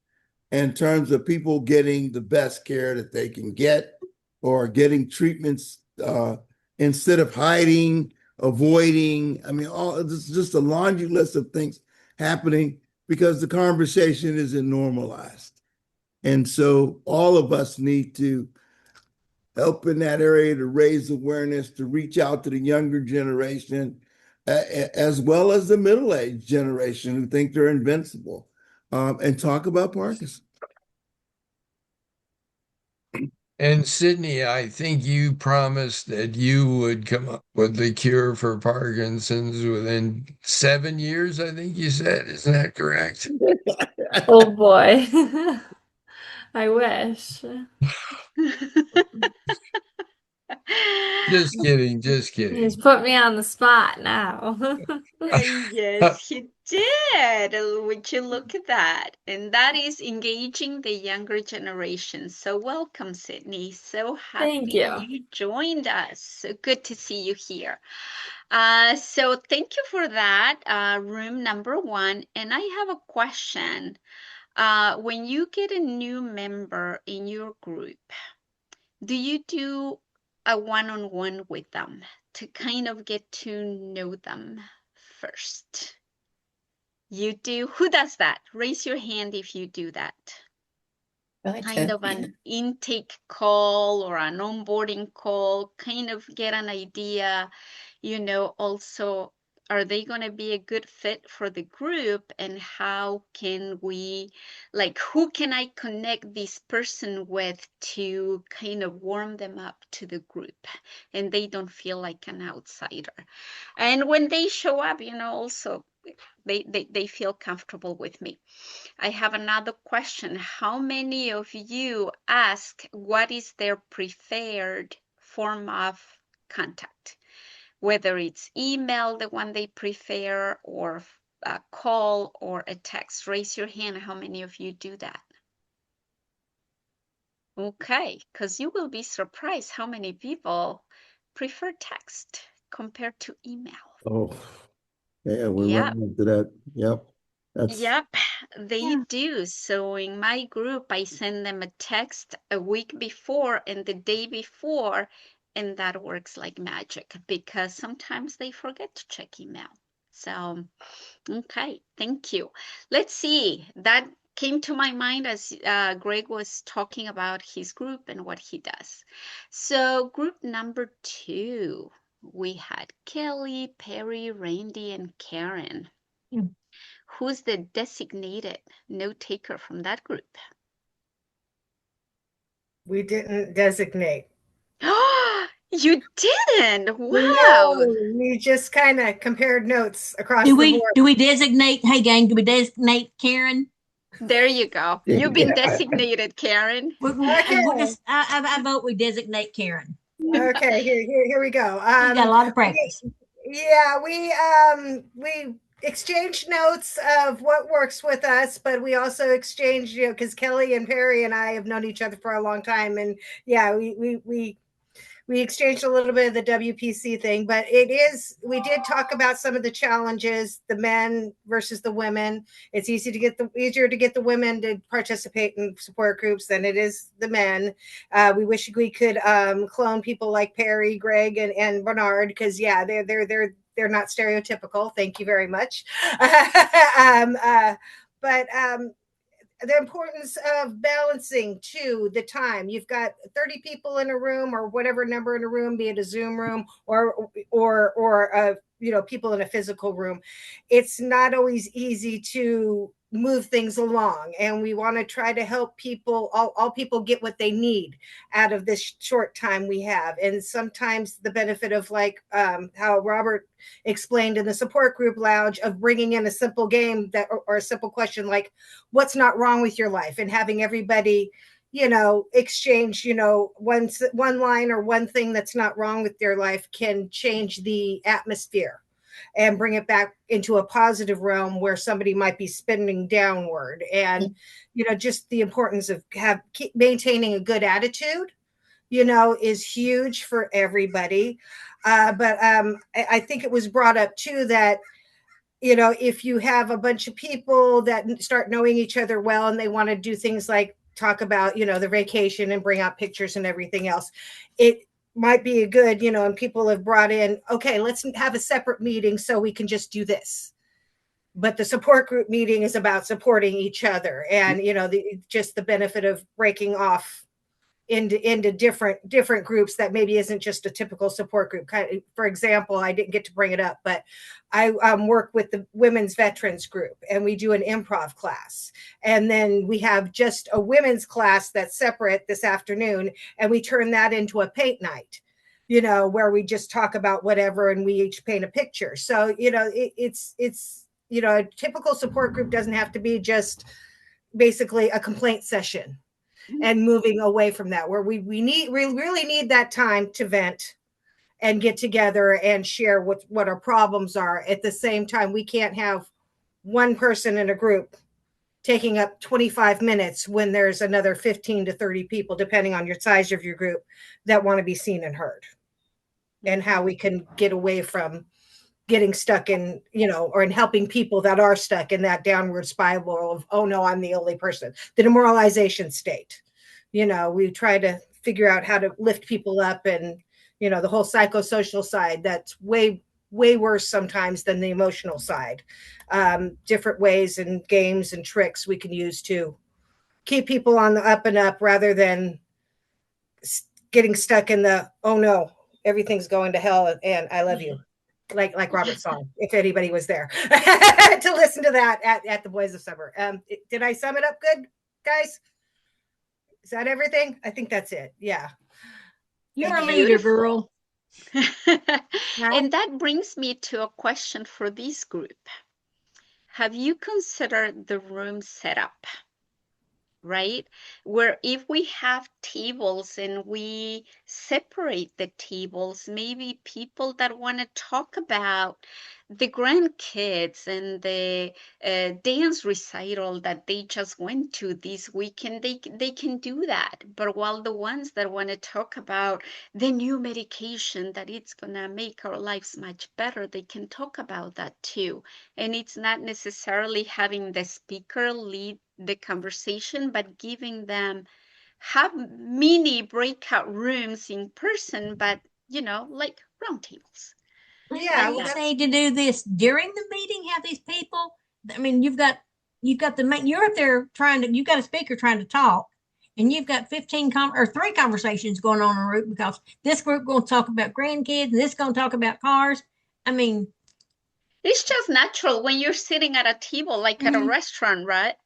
in terms of people getting the best care that they can get, or getting treatments instead of hiding, avoiding. I mean, all this is just a laundry list of things happening because the conversation isn't normalized. And so all of us need to help in that area to raise awareness, to reach out to the younger generation, as well as the middle-aged generation who think they're invincible, and talk about Parkinson's. and Sydney, I think you promised that you would come up with the cure for Parkinson's within 7 years, I think you said. Isn't that correct? Oh boy. I wish. Just kidding, just kidding. He's put me on the spot now. Yes, he did. Would you look at that? And that is engaging the younger generation. So welcome, Sydney. So Thank happy you. you joined us. So good to see you here. So thank you for that, room number 1. And I have a question. When you get a new member in your group, do you do a one-on-one with them to kind of get to know them first? You do? Who does that? Raise your hand if you do that. Kind of an intake call or an onboarding call, kind of get an idea, also, are they going to be a good fit for the group, and how can we, who can I connect this person with to kind of warm them up to the group and they don't feel like an outsider? And when they show up, also they feel comfortable with me. I have another question. How many of you ask what is their preferred form of contact? Whether it's email, the one they prefer, or a call or a text. Raise your hand. How many of you do that? Okay, because you will be surprised how many people prefer text compared to email. Oh, yeah, we're Yeah. running into that. Yep. That's Yep, they do. So in my group, I send them a text a week before and the day before, and that works like magic because sometimes they forget to check email. So, okay, thank you. Let's see. That came to my mind as Greg was talking about his group and what he does. So, group number 2, we had Kelly, Perry, Randy, and Karen. Who's the designated note taker from that group? We didn't designate. You didn't? Wow. No, we just kind of compared notes across Do the we board. do we designate? Hey, gang, do we designate Karen? There you go. You've been designated, Karen. I vote we designate Karen. Okay, here we go. She's got a lot of practice. We exchanged notes of what works with us, but we also exchanged, because Kelly and Perry and I have known each other for a long time, and yeah, we exchanged a little bit of the WPC thing, but we did talk about some of the challenges, the men versus the women. It's easier to get the women to participate in support groups than it is the men. We wish we could clone people like Perry, Greg, and Bernard, because yeah, they're not stereotypical. Thank you very much. But the importance of balancing too the time. You've got 30 people in a room or whatever number in a room, be it a Zoom room or people in a physical room. It's not always easy to move things along, and we want to try to help people, all people, get what they need out of this short time we have. And sometimes the benefit of, like how Robert explained in the support group lounge, of bringing in a simple game or a simple question like, what's not wrong with your life, and having everybody exchange one line or one thing that's not wrong with their life can change the atmosphere and bring it back into a positive realm where somebody might be spinning downward. And just the importance of maintaining a good attitude is huge for everybody. But I think it was brought up too that if you have a bunch of people that start knowing each other well and they want to do things like talk about the vacation and bring out pictures and everything else, it might be a good, and people have brought in, okay, let's have a separate meeting so we can just do this. But the support group meeting is about supporting each other, and just the benefit of breaking off into different groups that maybe isn't just a typical support group. For example, I didn't get to bring it up, but I work with the women's veterans group, and we do an improv class, and then we have just a women's class that's separate this afternoon, and we turn that into a paint night, where we just talk about whatever and we each paint a picture. So it's a typical support group doesn't have to be just basically a complaint session and moving away from that, where we really need that time to vent and get together and share what our problems are. At the same time, we can't have one person in a group taking up 25 minutes when there's another 15 to 30 people, depending on your size of your group, that want to be seen and heard. And how we can get away from getting stuck in, or in helping people that are stuck in that downward spiral of, oh no, I'm the only person, the demoralization state. We try to figure out how to lift people up, and, the whole psychosocial side, that's way, way worse sometimes than the emotional side. Different ways and games and tricks we can use to keep people on the up and up, rather than getting stuck in the, oh no, everything's going to hell and I love you. Like Robert's song, if anybody was there to listen to that at the Boys of Summer. Did I sum it up good, guys? Is that everything? I think that's it. Yeah. You're a leader, girl. And that brings me to a question for this group. Have you considered the room setup? Right? Where if we have tables and we separate the tables, maybe people that want to talk about the grandkids and the dance recital that they just went to this weekend, they can do that. But while the ones that want to talk about the new medication that it's gonna make our lives much better, they can talk about that too. And it's not necessarily having the speaker lead the conversation, but giving them have mini breakout rooms in person, but like roundtables. Yeah, You well, that's say to do this during the meeting, have these people. I mean, you've got you're up there you've got a speaker trying to talk, and you've got 15 or 3 conversations going on in a group because this group going to talk about grandkids and this going to talk about cars. I mean, It's just natural when you're sitting at a table, like at a restaurant, right?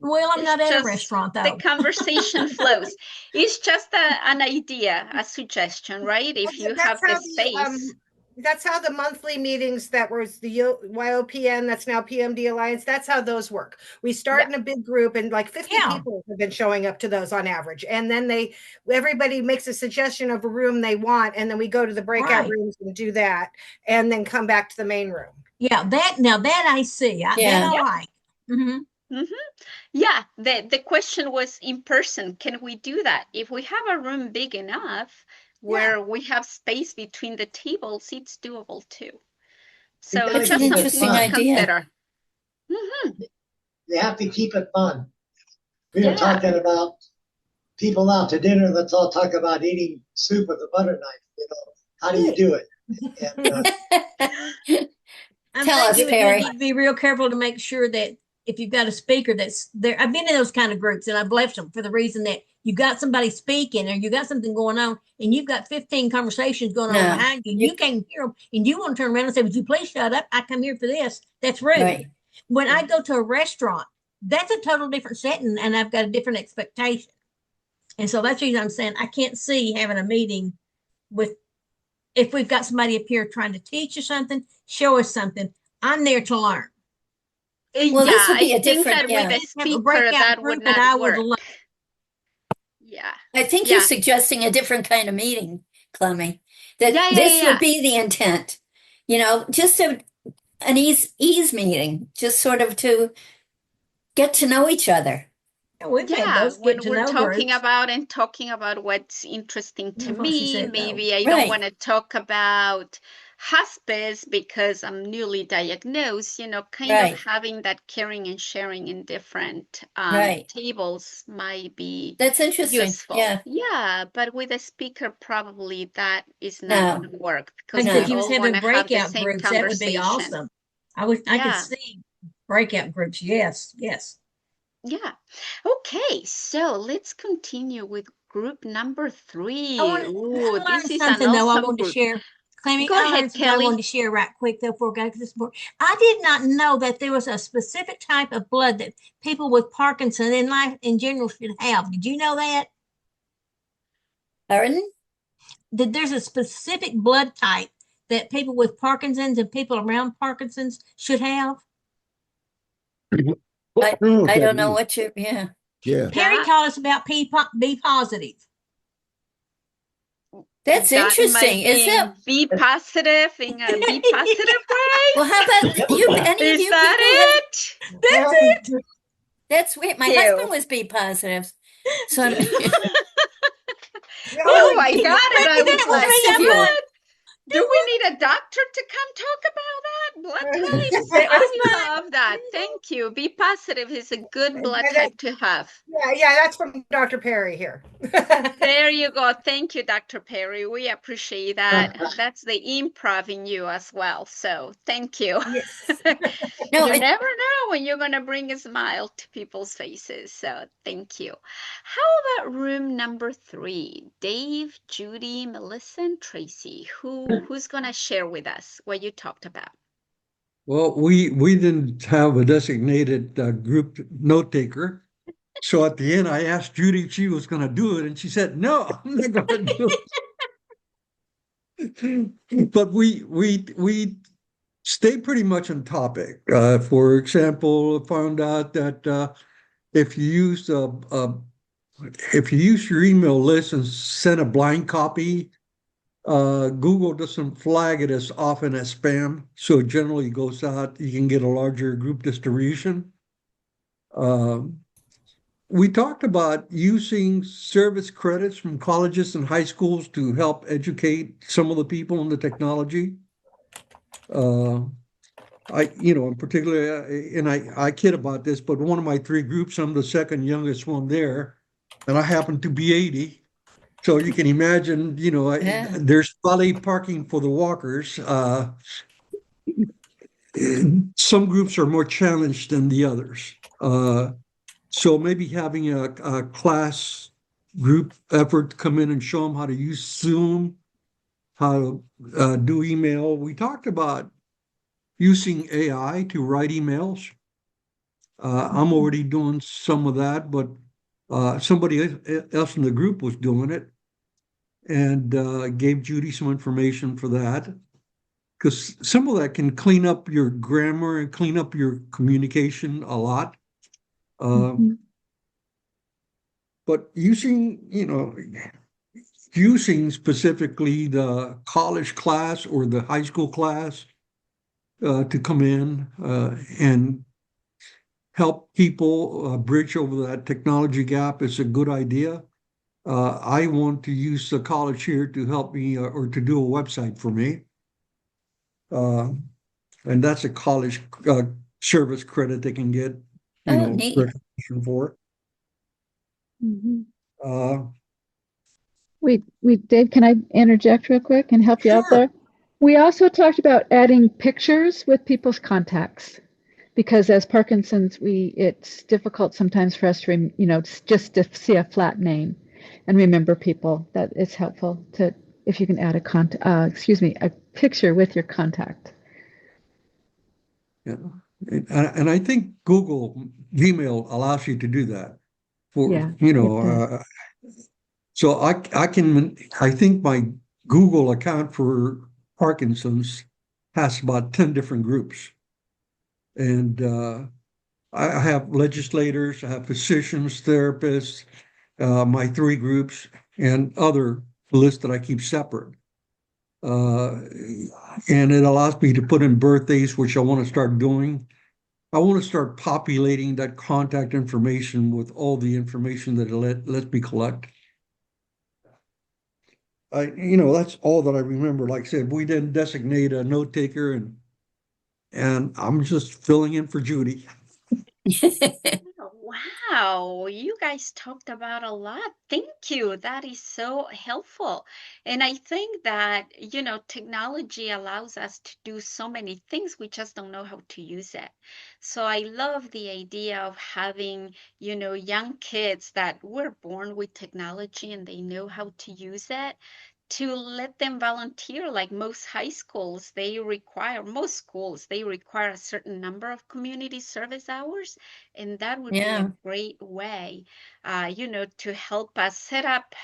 well, I'm It's not at a just restaurant the though. conversation flows. It's just an idea, a suggestion, right? If you have the space. That's how the monthly meetings that was the YOPN, that's now PMD Alliance, that's how those work. We start in a big group and like 50 people have been showing up to those on average. And then everybody makes a suggestion of a room they want, and then we go to the breakout rooms and do that, and then come back to the main room. Yeah, that I see. That I like. Yeah, the question was in person. Can we do that? If we have a room big enough where we have space between the tables, it's doable too. So That's an interesting idea. You have to keep it fun. We were talking about people out to dinner. Let's all talk about eating soup with a butter knife. How do you do it? And, Tell us, Perry. You need to be real careful to make sure that if you've got a speaker that's there, I've been in those kind of groups and I've left them for the reason that you got somebody speaking or you got something going on and you've got 15 conversations going on behind you. You can't hear them and you want to turn around and say, would you please shut up? I come here for this. That's rude. Right. When I go to a restaurant, that's a total different setting and I've got a different expectation. And so that's the reason I'm saying I can't see having a meeting if we've got somebody up here trying to teach us something, show us something. I'm there to learn. Well, this would be a different. With a speaker that would not work. Yeah. I think you're suggesting a different kind of meeting, Clemmy. That this would be the intent. Just an ease meeting, just sort of to get to know each other. When we're talking about what's interesting to me, maybe I don't want to talk about hospice because I'm newly diagnosed, kind of having that caring and sharing in different tables might be that's interesting. Useful. Yeah, but with a speaker, probably that is not going to work because if you was having breakout groups, that would be awesome. I could see breakout groups. Yes. Yeah. Okay, so let's continue with group number 3. This is something though I want to share. Clemmy, go ahead, Kelly. I want to share right quick though before we go to this board. I did not know that there was a specific type of blood that people with Parkinson in life in general should have. Did you know that? Pardon? That there's a specific blood type that people with Parkinson's and people around Parkinson's should have? I don't know what you, Perry taught us about B positive. That's interesting. Is that B positive in a B positive way? Well, how about you? Is that it? That's it. That's weird. My husband was B positive. So I got it. I was like, do we need a doctor to come talk about that? Blood types? I love that. Thank you. B positive is a good blood type to have. Yeah, that's from Dr. Perry here. There you go. Thank you, Dr. Perry. We appreciate that. That's the improv in you as well. So thank you. Yes. You never know when you're going to bring a smile to people's faces. So thank you. How about room number 3? Dave, Judy, Melissa, and Tracy. Who's going to share with us what you talked about? Well, we didn't have a designated group note taker. So at the end, I asked Judy if she was going to do it, and she said, no, I'm not going to do it. But we stay pretty much on topic. For example, I found out that if you use your email list and send a blind copy Google doesn't flag it as often as spam, so it generally goes out. You can get a larger group distribution. We talked about using service credits from colleges and high schools to help educate some of the people in the technology. In particular, and I kid about this, but one of my three groups, I'm the second youngest one there, and I happen to be 80. So you can imagine, there's valet parking for the walkers. Some groups are more challenged than the others. So maybe having a class group effort to come in and show them how to use Zoom, how to do email. We talked about using AI to write emails. I'm already doing some of that, but somebody else in the group was doing it, and gave Judy some information for that. Because some of that can clean up your grammar and clean up your communication a lot. But using specifically the college class or the high school class to come in and help people bridge over that technology gap is a good idea. I want to use the college here to help me or to do a website for me. And that's a college service credit they can get, neat. recognition for. Dave, can I interject real quick and help you out there? We also talked about adding pictures with people's contacts, because as Parkinson's, it's difficult sometimes for us to, just to see a flat name and remember people. That it's helpful if you can add a picture with your contact. Yeah, and I think Gmail allows you to do that. So I think my Google account for Parkinson's has about 10 different groups. And I have legislators, I have physicians, therapists, my three groups, and other lists that I keep separate. And it allows me to put in birthdays, which I want to start doing. I want to start populating that contact information with all the information that it lets me collect. That's all that I remember. Like I said, we didn't designate a note taker, and I'm just filling in for Judy. Wow, you guys talked about a lot. Thank you. That is so helpful. And I think that, technology allows us to do so many things. We just don't know how to use it. So I love the idea of having, young kids that were born with technology and they know how to use it, to let them volunteer. Like most schools, they require a certain number of community service hours, and that would be a great way, to help us set up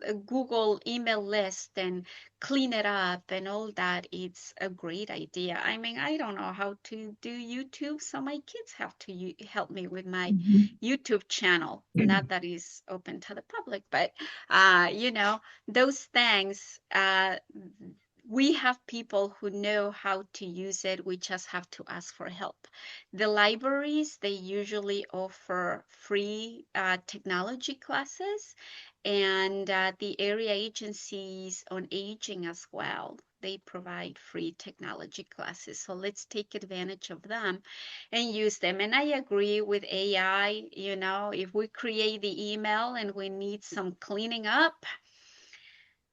a Google email list and clean it up and all that. It's a great idea. I mean, I don't know how to do YouTube, so my kids have to help me with my YouTube channel. Not that is open to the public, but those things, we have people who know how to use it. We just have to ask for help. The libraries, they usually offer free technology classes, and the area agencies on aging as well. They provide free technology classes. So let's take advantage of them and use them. And I agree with AI, if we create the email and we need some cleaning up,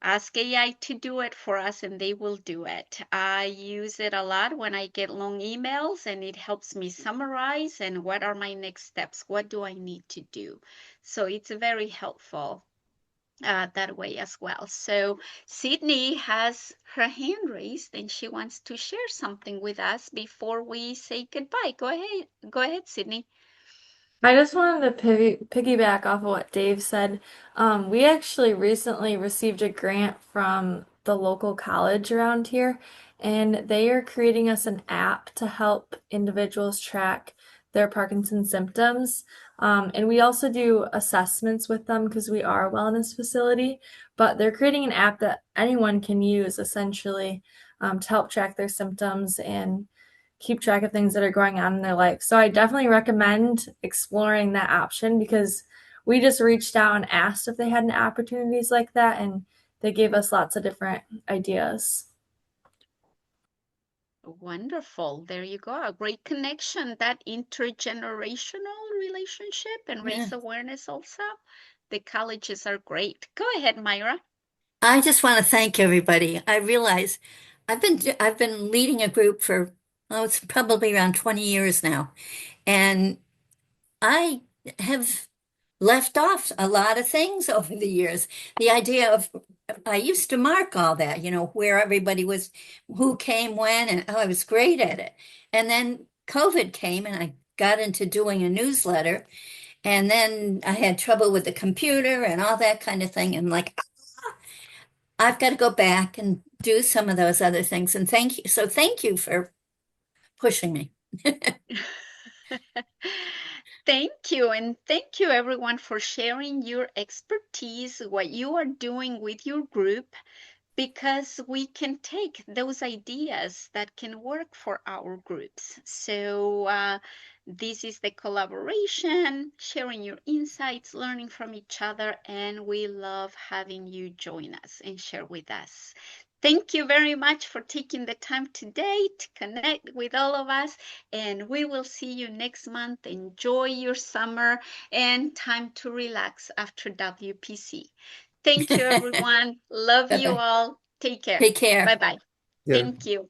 ask AI to do it for us and they will do it. I use it a lot when I get long emails, and it helps me summarize and what are my next steps? What do I need to do? So it's very helpful that way as well. So Sydney has her hand raised and she wants to share something with us before we say goodbye. Go ahead, Sydney. I just wanted to piggyback off of what Dave said. We actually recently received a grant from the local college around here, and they are creating us an app to help individuals track their Parkinson's symptoms. And we also do assessments with them because we are a wellness facility, but they're creating an app that anyone can use essentially to help track their symptoms and keep track of things that are going on in their life. So I definitely recommend exploring that option because we just reached out and asked if they had any opportunities like that, and they gave us lots of different ideas. Wonderful. There you go. A great connection, that intergenerational relationship, and raise awareness also. The colleges are great. Go ahead, Myra. I just want to thank everybody. I realize I've been leading a group for it's probably around 20 years now, and I have left off a lot of things over the years. The idea of I used to mark all that, where everybody was, who came when, and I was great at it. And then COVID came, and I got into doing a newsletter, and then I had trouble with the computer and all that kind of thing. And like, I've got to go back and do some of those other things. And thank you. So thank you for pushing me. Thank you. And thank you, everyone, for sharing your expertise, what you are doing with your group, because we can take those ideas that can work for our groups. So this is the collaboration, sharing your insights, learning from each other, and we love having you join us and share with us. Thank you very much for taking the time today to connect with all of us, and we will see you next month. Enjoy your summer and time to relax after WPC. Thank you, everyone. Love you all. Take care. Take care. Bye-bye. Yeah. Thank you.